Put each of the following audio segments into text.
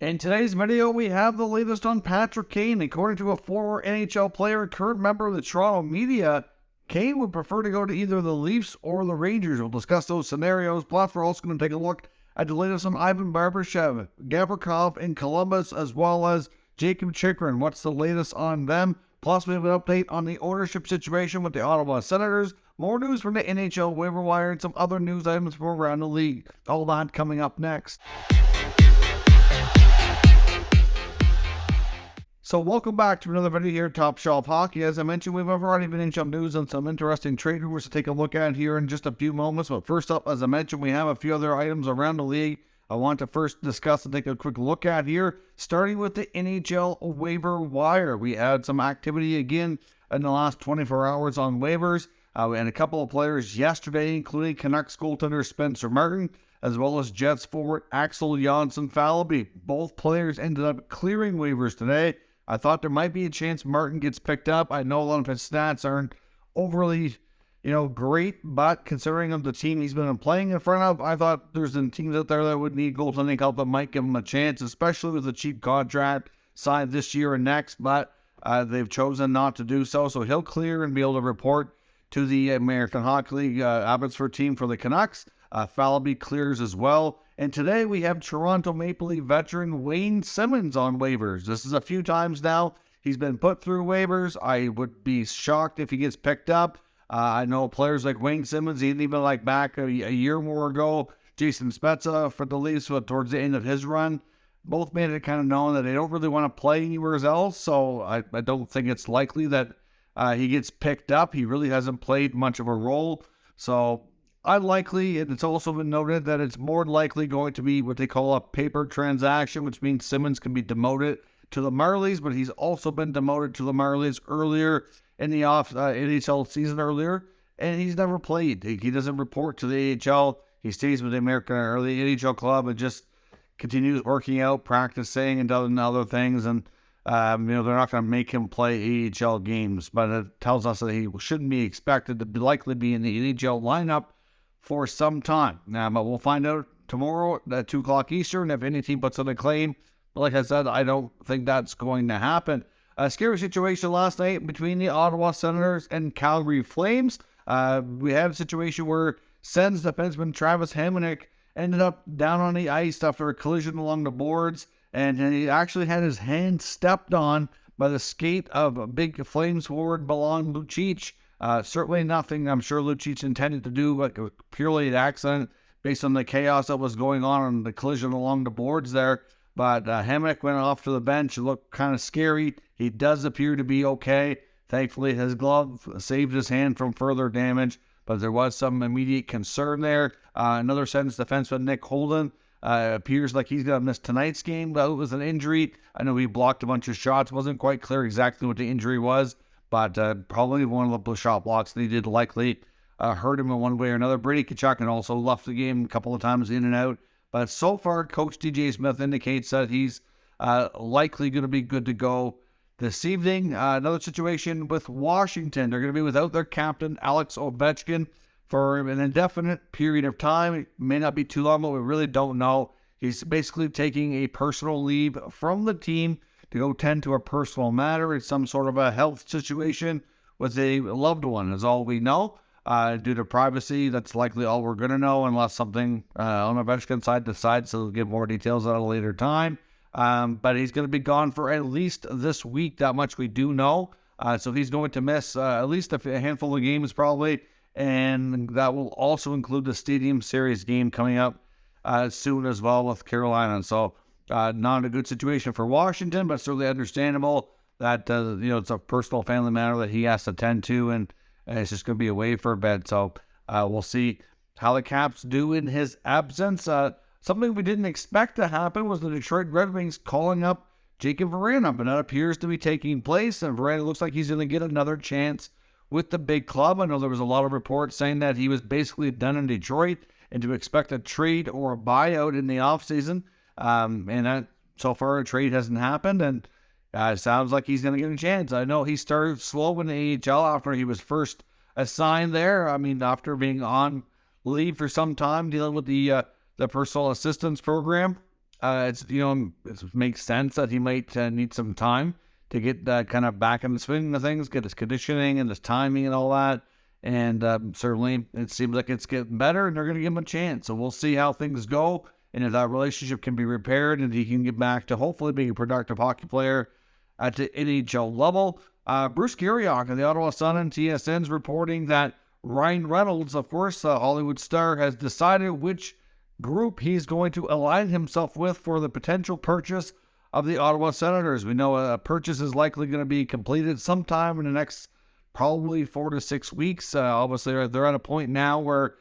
In today's video, we have the latest on Patrick Kane. According to a former NHL player and current member of the Toronto media, Kane would prefer to go to either the Leafs or the Rangers. We'll discuss those scenarios. Plus, we're also going to take a look at the latest on Ivan Barbashev, Gavrikov in Columbus, as well as Jakob Chychrun. What's the latest on them? Plus, we have an update on the ownership situation with the Ottawa Senators. More news from the NHL waiver wire and some other news items from around the league. All that coming up next. So welcome back to another video here at Top Shelf Hockey. As I mentioned, we've already been in some news and some interesting trade rumors to take a look at here in just a few moments. But first up, as I mentioned, we have a few other items around the league I want to first discuss and take a quick look at here, starting with the NHL waiver wire. We had some activity again in the last 24 hours on waivers. And a couple of players yesterday, including Canucks goaltender Spencer Martin, as well as Jets forward Axel Jonsson-Falby. Both players ended up clearing waivers today. I thought there might be a chance Martin gets picked up. I know a lot of his stats aren't overly, great, but considering of the team he's been playing in front of, I thought there's some teams out there that would need goaltending help that might give him a chance, especially with the cheap contract signed this year and next, but they've chosen not to do so. So he'll clear and be able to report to the American Hockey League Abbotsford team for the Canucks. Falby clears as well. And today we have Toronto Maple Leaf veteran Wayne Simmonds on waivers. This is a few times now he's been put through waivers. I would be shocked if he gets picked up. I know players like Wayne Simmonds, even back a year more ago, Jason Spezza for the Leafs towards the end of his run, both made it kind of known that they don't really want to play anywhere else. So I don't think it's likely that he gets picked up. He really hasn't played much of a role. So unlikely, and it's also been noted that it's more likely going to be what they call a paper transaction, which means Simmonds can be demoted to the Marlies, but he's also been demoted to the Marlies earlier in the NHL season earlier, and he's never played. He doesn't report to the AHL. He stays with the American or the NHL club and just continues working out, practicing, and doing other things, and they're not going to make him play AHL games, but it tells us that he shouldn't be expected to likely be in the NHL lineup for some time. But we'll find out tomorrow at 2 o'clock Eastern if any team puts in a claim. But like I said, I don't think that's going to happen. A scary situation last night between the Ottawa Senators and Calgary Flames. We had a situation where Sens defenseman Travis Hamonic ended up down on the ice after a collision along the boards, and he actually had his hand stepped on by the skate of a big Flames forward Milan Lucic. Certainly nothing I'm sure Lucic intended to do, but purely an accident based on the chaos that was going on the collision along the boards there. But Hamonic went off to the bench. It looked kind of scary. He does appear to be okay. Thankfully, his glove saved his hand from further damage, but there was some immediate concern there. Another Sens defenseman, Nick Holden, appears like he's going to miss tonight's game. But it was an injury. I know he blocked a bunch of shots. Wasn't quite clear exactly what the injury was, but probably one of the shot blocks that he did likely hurt him in one way or another. Brady Tkachuk also left the game a couple of times in and out. But so far, Coach DJ Smith indicates that he's likely going to be good to go this evening. Another situation with Washington. They're going to be without their captain, Alex Ovechkin, for an indefinite period of time. It may not be too long, but we really don't know. He's basically taking a personal leave from the team to go tend to a personal matter. It's some sort of a health situation with a loved one is all we know. Due to privacy, that's likely all we're going to know unless something on Ovechkin's side decides to give more details at a later time. But he's going to be gone for at least this week. That much we do know. So he's going to miss at least a handful of games probably. And that will also include the Stadium Series game coming up soon as well with Carolina. So not a good situation for Washington, but certainly understandable that it's a personal family matter that he has to tend to, and it's just going to be away for a bit. So we'll see how the Caps do in his absence. Something we didn't expect to happen was the Detroit Red Wings calling up Jacob Vrana, but that appears to be taking place, and Vrana looks like he's going to get another chance with the big club. I know there was a lot of reports saying that he was basically done in Detroit and to expect a trade or a buyout in the offseason. And that, so far, a trade hasn't happened, and it sounds like he's going to get a chance. I know he started slow in the AHL after he was first assigned there. I mean, after being on leave for some time, dealing with the personal assistance program. It makes sense that he might need some time to get kind of back in the swing of things, get his conditioning and his timing and all that. And certainly it seems like it's getting better, and they're going to give him a chance. So we'll see how things go, and if that relationship can be repaired and he can get back to hopefully being a productive hockey player at the NHL level. Bruce Gavrikov of the Ottawa Sun and TSN's reporting that Ryan Reynolds, of course, Hollywood star, has decided which group he's going to align himself with for the potential purchase of the Ottawa Senators. We know a purchase is likely going to be completed sometime in the next probably 4 to 6 weeks. Obviously, they're at a point now where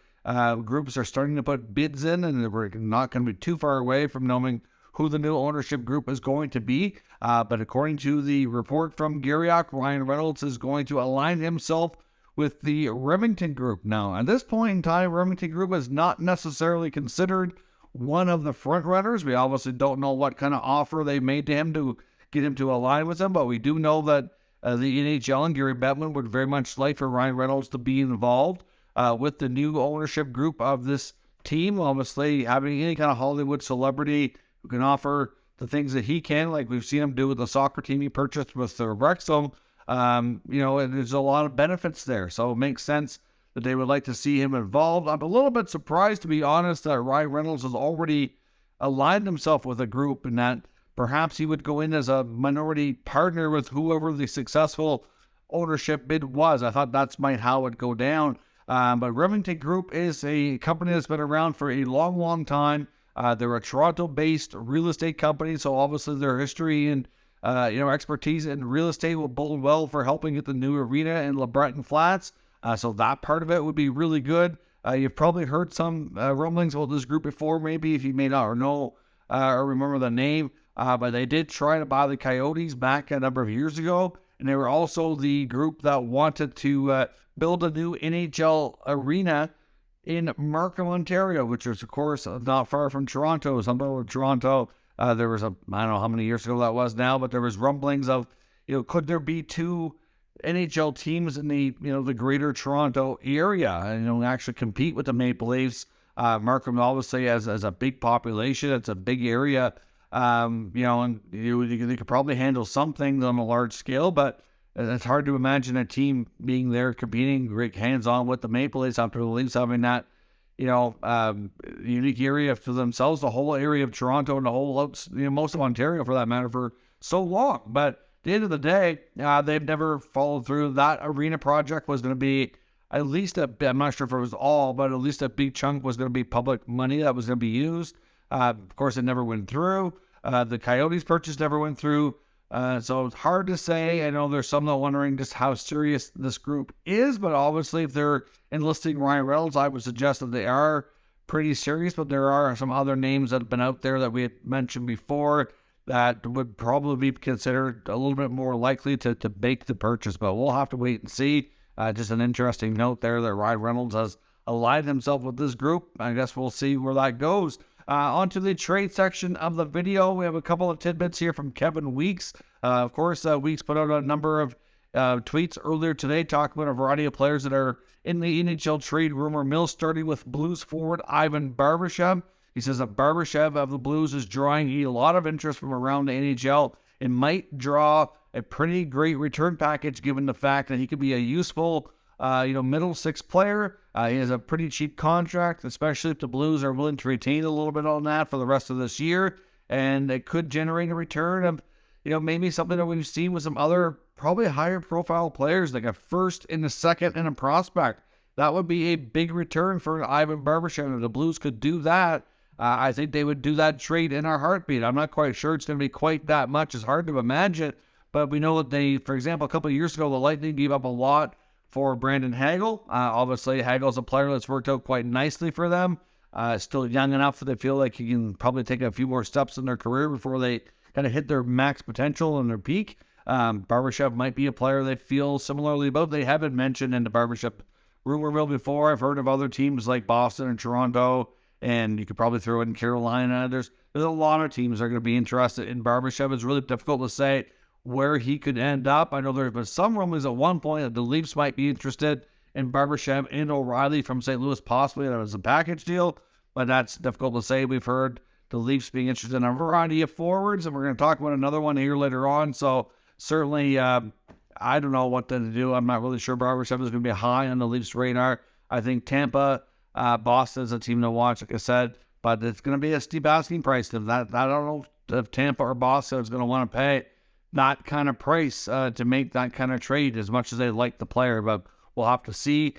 groups are starting to put bids in, and we're not going to be too far away from knowing who the new ownership group is going to be. But according to the report from Gavrikov, Ryan Reynolds is going to align himself with the Remington Group. Now, at this point in time, Remington Group is not necessarily considered one of the front runners. We obviously don't know what kind of offer they made to him to get him to align with them, but we do know that the NHL and Gary Bettman would very much like for Ryan Reynolds to be involved with the new ownership group of this team. Obviously, having any kind of Hollywood celebrity who can offer the things that he can, like we've seen him do with the soccer team he purchased with Wrexham, there's a lot of benefits there. So it makes sense that they would like to see him involved. I'm a little bit surprised, to be honest, that Ryan Reynolds has already aligned himself with a group, and that perhaps he would go in as a minority partner with whoever the successful ownership bid was. I thought that's might how it would go down. But Remington Group is a company that's been around for a long, long time. They're a Toronto-based real estate company, so obviously their history and expertise in real estate will bode well for helping get the new arena in LeBreton Flats. So that part of it would be really good. You've probably heard some rumblings about this group before, maybe, if you may not or know or remember the name. But they did try to buy the Coyotes back a number of years ago, and they were also the group that wanted to build a new NHL arena in Markham, Ontario, which is, of course, not far from Toronto. Somewhere with Toronto, there was I don't know how many years ago that was now, but there was rumblings of, could there be two NHL teams in the greater Toronto area and actually compete with the Maple Leafs. Markham obviously has a big population. It's a big area. And they could probably handle some things on a large scale, but it's hard to imagine a team being there competing hands-on with the Maple Leafs after the Leafs having that, unique area for themselves, the whole area of Toronto and the whole, most of Ontario for that matter, for so long. But at the end of the day, they've never followed through. That arena project was going to be at least I'm not sure if it was all, but at least a big chunk was going to be public money that was going to be used. Of course, it never went through. The Coyotes purchase never went through. So it's hard to say. I know there's some that are wondering just how serious this group is, but obviously if they're enlisting Ryan Reynolds, I would suggest that they are pretty serious, but there are some other names that have been out there that we had mentioned before that would probably be considered a little bit more likely to bake the purchase, but we'll have to wait and see. Just an interesting note there that Ryan Reynolds has allied himself with this group. I guess we'll see where that goes. On to the trade section of the video. We have a couple of tidbits here from Kevin Weeks. Of course, Weeks put out a number of tweets earlier today talking about a variety of players that are in the NHL trade rumor mill, starting with Blues forward Ivan Barbashev. He says that Barbashev of the Blues is drawing a lot of interest from around the NHL and might draw a pretty great return package given the fact that he could be a useful middle six player. He has a pretty cheap contract, especially if the Blues are willing to retain a little bit on that for the rest of this year. And it could generate a return of, maybe something that we've seen with some other probably higher profile players, like a first and a second and a prospect. That would be a big return for Ivan Barbashev. If the Blues could do that, I think they would do that trade in a heartbeat. I'm not quite sure it's going to be quite that much. It's hard to imagine. But we know that they, for example, a couple of years ago, the Lightning gave up a lot for Brandon Hagel. Obviously, Hagel's a player that's worked out quite nicely for them. Still young enough that they feel like he can probably take a few more steps in their career before they kind of hit their max potential and their peak. Barbashev might be a player they feel similarly about. They haven't mentioned in the Barbashev rumor mill before. I've heard of other teams like Boston and Toronto, and you could probably throw in Carolina. There's a lot of teams that are going to be interested in Barbashev. It's really difficult to say where he could end up. I know there's been some rumors at one point that the Leafs might be interested in Barbashev and O'Reilly from St. Louis, possibly as a package deal, but that's difficult to say. We've heard the Leafs being interested in a variety of forwards, and we're going to talk about another one here later on. So certainly, I don't know what to do. I'm not really sure Barbashev is going to be high on the Leafs' radar. I think Tampa, Boston is a team to watch, like I said, but it's going to be a steep asking price. If that, I don't know if Tampa or Boston is going to want to pay that kind of price to make that kind of trade as much as they like the player, but we'll have to see.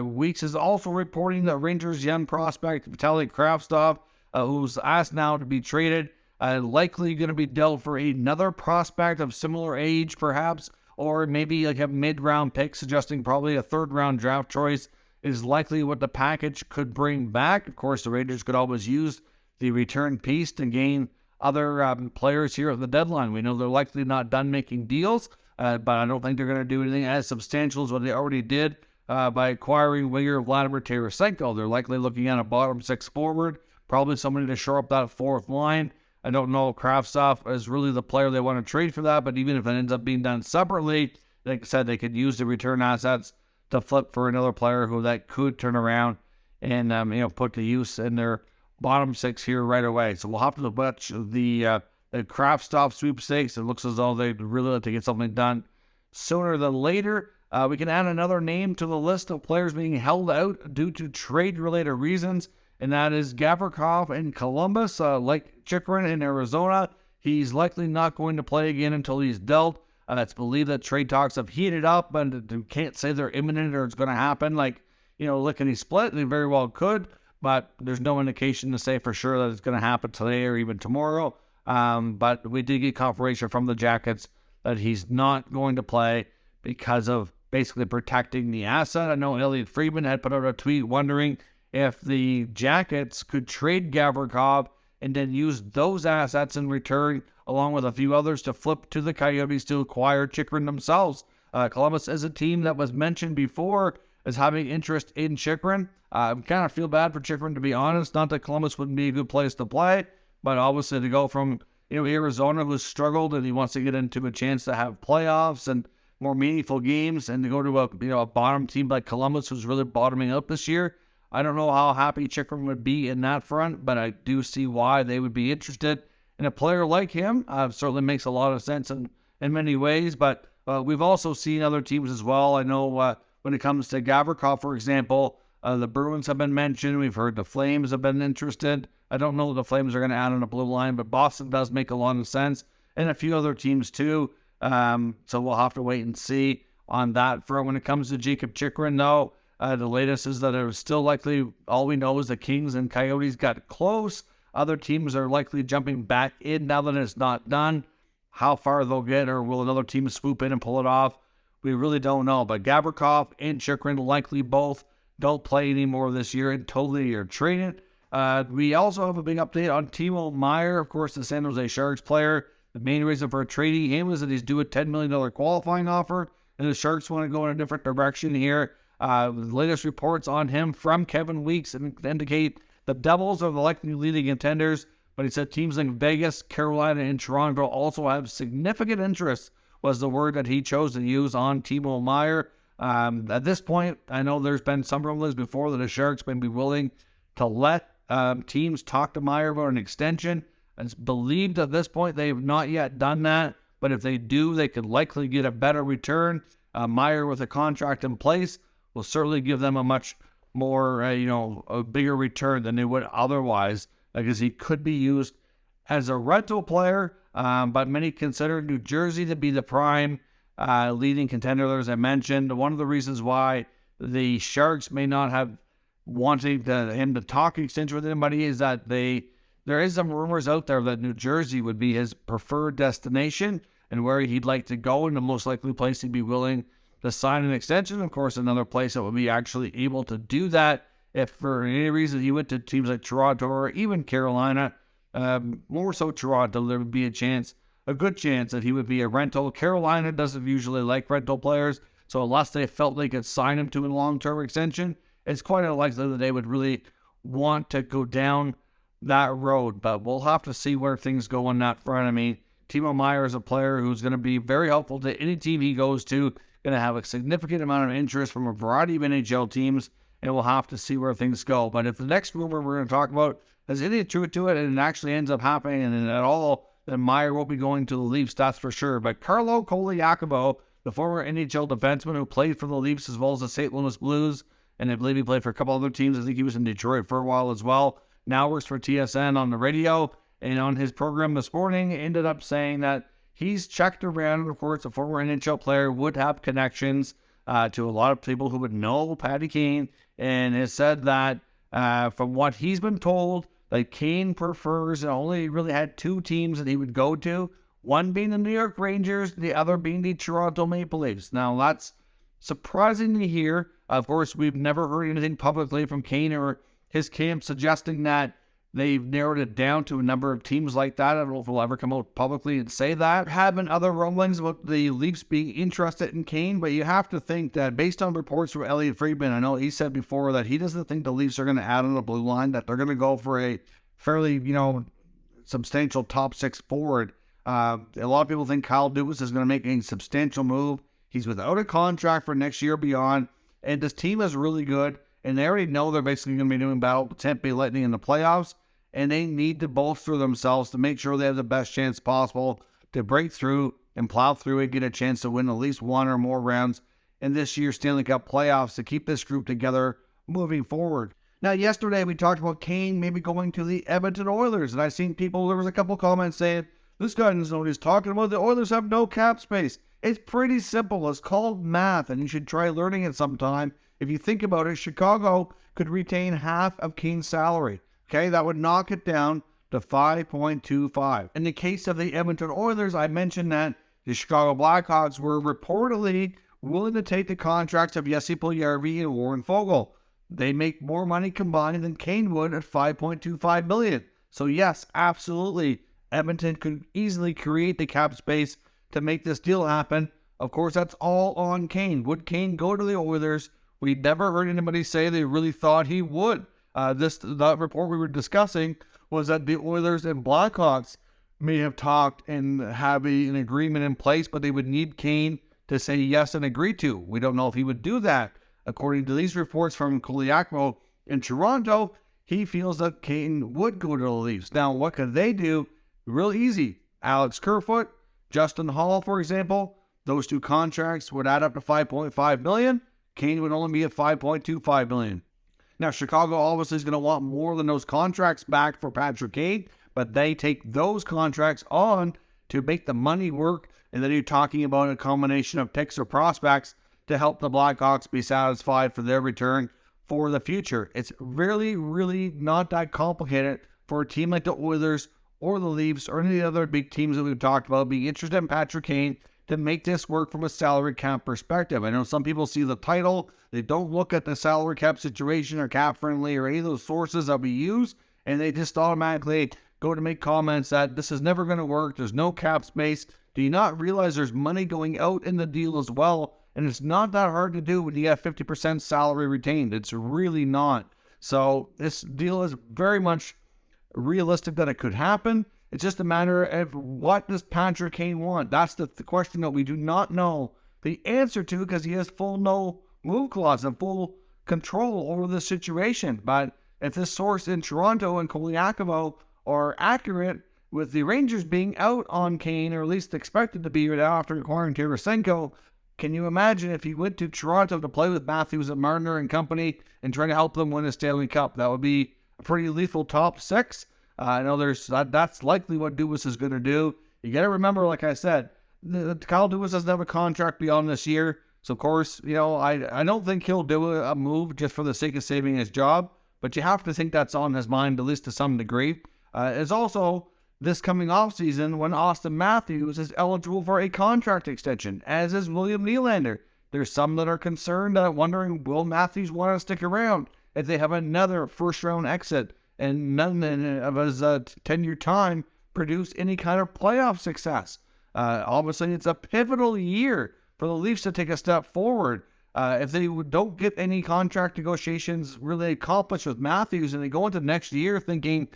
Weeks is also reporting that Rangers' young prospect, Vitaly Kravtsov, who's asked now to be traded, likely going to be dealt for another prospect of similar age, perhaps, or maybe like a mid-round pick, suggesting probably a third-round draft choice is likely what the package could bring back. Of course, the Rangers could always use the return piece to gain other players here at the deadline. We know they're likely not done making deals, but I don't think they're going to do anything as substantial as what they already did by acquiring winger Vladimir Tarasenko. They're likely looking at a bottom six forward, probably somebody to shore up that fourth line. I don't know if Kravtsov is really the player they want to trade for that, but even if it ends up being done separately, like I said, they could use the return assets to flip for another player who that could turn around and put to use in their bottom six here right away. So we'll have to watch the Kravtsov sweepstakes. It looks as though they'd really like to get something done sooner than later. We can add another name to the list of players being held out due to trade-related reasons, and that is Gavrikov in Columbus. Like Chychrun in Arizona, he's likely not going to play again until he's dealt. It's believed that trade talks have heated up, and can't say they're imminent or it's going to happen. Lickety split, they very well could, but there's no indication to say for sure that it's going to happen today or even tomorrow. But we did get confirmation from the Jackets that he's not going to play because of basically protecting the asset. I know Elliotte Friedman had put out a tweet wondering if the Jackets could trade Gavrikov and then use those assets in return, along with a few others, to flip to the Coyotes to acquire Chychrun themselves. Columbus is a team that was mentioned before as having interest in Chychrun. I kind of feel bad for Chychrun, to be honest. Not that Columbus wouldn't be a good place to play, but obviously to go from Arizona, who's struggled and he wants to get into a chance to have playoffs and more meaningful games, and to go to a bottom team like Columbus, who's really bottoming out this year. I don't know how happy Chychrun would be in that front, but I do see why they would be interested in a player like him. Certainly makes a lot of sense in many ways, but we've also seen other teams as well. I know when it comes to Gavrikov, for example, the Bruins have been mentioned. We've heard the Flames have been interested. I don't know if the Flames are going to add on a blue line, but Boston does make a lot of sense, and a few other teams too. So we'll have to wait and see on that front. When it comes to Jakob Chychrun, though, the latest is that it was still likely, all we know is the Kings and Coyotes got close. Other teams are likely jumping back in now that it's not done. How far they'll get, or will another team swoop in and pull it off? We really don't know. But Gavrikov and Chychrun likely both don't play anymore this year and totally are traded. We also have a big update on Timo Meier, of course, the San Jose Sharks player. The main reason for trading him is that he's due a $10 million qualifying offer, and the Sharks want to go in a different direction here. The latest reports on him from Kevin Weeks indicate the Devils are the likely leading contenders, but he said teams like Vegas, Carolina, and Toronto also have significant interest, was the word that he chose to use on Timo Meier. At this point, I know there's been some rumblings before that the Sharks may be willing to let teams talk to Meier about an extension. It's believed at this point they have not yet done that, but if they do, they could likely get a better return. Meier with a contract in place will certainly give them a much more, a bigger return than they would otherwise, because he could be used as a rental player, but many consider New Jersey to be the prime leading contender, as I mentioned. One of the reasons why the Sharks may not have wanting him to talk extension with anybody is that there is some rumors out there that New Jersey would be his preferred destination and where he'd like to go, and the most likely place he'd be willing to sign an extension. Of course, another place that would be actually able to do that if for any reason he went to teams like Toronto or even Carolina, more so Toronto, there would be a good chance that he would be a rental. Carolina doesn't usually like rental players, so unless they felt they could sign him to a long-term extension, it's quite unlikely that they would really want to go down that road. But we'll have to see where things go on that front. I mean, Timo Meier is a player who's going to be very helpful to any team he goes to, going to have a significant amount of interest from a variety of NHL teams, and we'll have to see where things go. But if the next rumor we're going to talk about there's any truth to it, and it actually ends up happening, and at all, then Meier will be going to the Leafs, that's for sure. But Carlo Koliakovo, the former NHL defenseman who played for the Leafs as well as the St. Louis Blues, and I believe he played for a couple other teams. I think he was in Detroit for a while as well. Now works for TSN on the radio, and on his program this morning, ended up saying that he's checked around. Of course, a former NHL player would have connections to a lot of people who would know Patty Kane, and has said that from what he's been told, that Kane prefers and only really had two teams that he would go to, one being the New York Rangers, the other being the Toronto Maple Leafs. Now, that's surprising to hear. Of course, we've never heard anything publicly from Kane or his camp suggesting that they've narrowed it down to a number of teams like that. I don't know if we'll ever come out publicly and say that. There have been other rumblings about the Leafs being interested in Kane, but you have to think that based on reports from Elliot Friedman, I know he said before that he doesn't think the Leafs are going to add on the blue line, that they're going to go for a fairly, substantial top six forward. A lot of people think Kyle Dubas is going to make a substantial move. He's without a contract for next year beyond, and this team is really good, and they already know they're basically going to be doing battle with Tampa Bay Lightning in the playoffs, and they need to bolster themselves to make sure they have the best chance possible to break through and plow through and get a chance to win at least one or more rounds in this year's Stanley Cup playoffs to keep this group together moving forward. Now, yesterday we talked about Kane maybe going to the Edmonton Oilers, and I've seen people, there was a couple comments saying, this guy doesn't know what he's talking about. The Oilers have no cap space. It's pretty simple. It's called math, and you should try learning it sometime. If you think about it, Chicago could retain half of Kane's salary. Okay, that would knock it down to 5.25. In the case of the Edmonton Oilers, I mentioned that the Chicago Blackhawks were reportedly willing to take the contracts of Jesse Puljujarvi and Warren Foegele. They make more money combined than Kane would at $5.25 million. So yes, absolutely, Edmonton could easily create the cap space to make this deal happen. Of course, that's all on Kane. Would Kane go to the Oilers? We never heard anybody say they really thought he would. That report we were discussing was that the Oilers and Blackhawks may have talked and have an agreement in place, but they would need Kane to say yes and agree to. We don't know if he would do that. According to these reports from Koliakovo in Toronto, he feels that Kane would go to the Leafs. Now, what could they do? Real easy. Alex Kerfoot, Justin Hall, for example, those two contracts would add up to $5.5 million. Kane would only be at $5.25 million. Now, Chicago obviously is going to want more than those contracts back for Patrick Kane, but they take those contracts on to make the money work, and then you're talking about a combination of picks or prospects to help the Blackhawks be satisfied for their return for the future. It's really, really not that complicated for a team like the Oilers or the Leafs or any other big teams that we've talked about being interested in Patrick Kane to make this work from a salary cap perspective. I know some people see the title, they don't look at the salary cap situation or cap friendly or any of those sources that we use, and they just automatically go to make comments that this is never going to work, there's no cap space. Do you not realize there's money going out in the deal as well? And it's not that hard to do when you have 50% salary retained. It's really not. So this deal is very much realistic that it could happen. It's just a matter of what does Patrick Kane want? That's the question that we do not know the answer to, because he has full no move clause and full control over the situation. But if this source in Toronto and Koliakovo are accurate, with the Rangers being out on Kane, or at least expected to be right after acquiring Tarasenko, can you imagine if he went to Toronto to play with Matthews and Marner and company and try to help them win a Stanley Cup? That would be a pretty lethal top six. I know that's likely what Dubas is going to do. You got to remember, like I said, Kyle Dubas doesn't have a contract beyond this year. So, of course, I don't think he'll do a move just for the sake of saving his job. But you have to think that's on his mind, at least to some degree. It's also this coming offseason when Austin Matthews is eligible for a contract extension, as is William Nylander. There's some that are concerned, wondering, will Matthews want to stick around if they have another first-round exit and none of his tenure time produce any kind of playoff success? Obviously, it's a pivotal year for the Leafs to take a step forward. If they don't get any contract negotiations really accomplished with Matthews and they go into next year thinking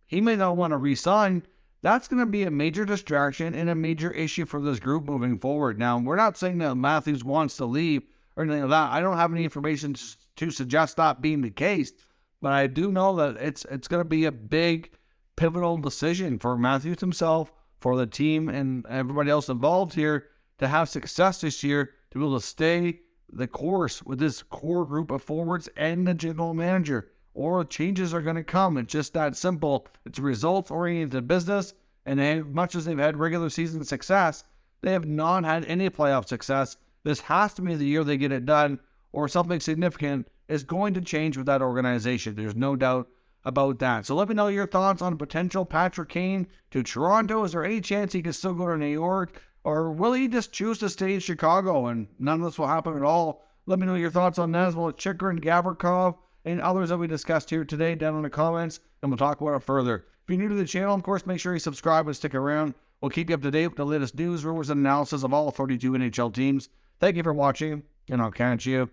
he may not want to re-sign, that's going to be a major distraction and a major issue for this group moving forward. Now, we're not saying that Matthews wants to leave or anything like that. I don't have any information to suggest that being the case. But I do know that it's going to be a big, pivotal decision for Matthews himself, for the team, and everybody else involved here to have success this year, to be able to stay the course with this core group of forwards and the general manager. Or changes are going to come. It's just that simple. It's a results-oriented business, and as much as they've had regular season success, they have not had any playoff success. This has to be the year they get it done, or something significant is going to change with that organization. There's no doubt about that. So let me know your thoughts on potential Patrick Kane to Toronto. Is there any chance he can still go to New York? Or will he just choose to stay in Chicago and none of this will happen at all? Let me know your thoughts on that as well as Chychrun, Gavrikov, and others that we discussed here today down in the comments, and we'll talk about it further. If you're new to the channel, of course, make sure you subscribe and stick around. We'll keep you up to date with the latest news, rumors, and analysis of all 32 NHL teams. Thank you for watching, and I'll catch you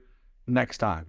next time.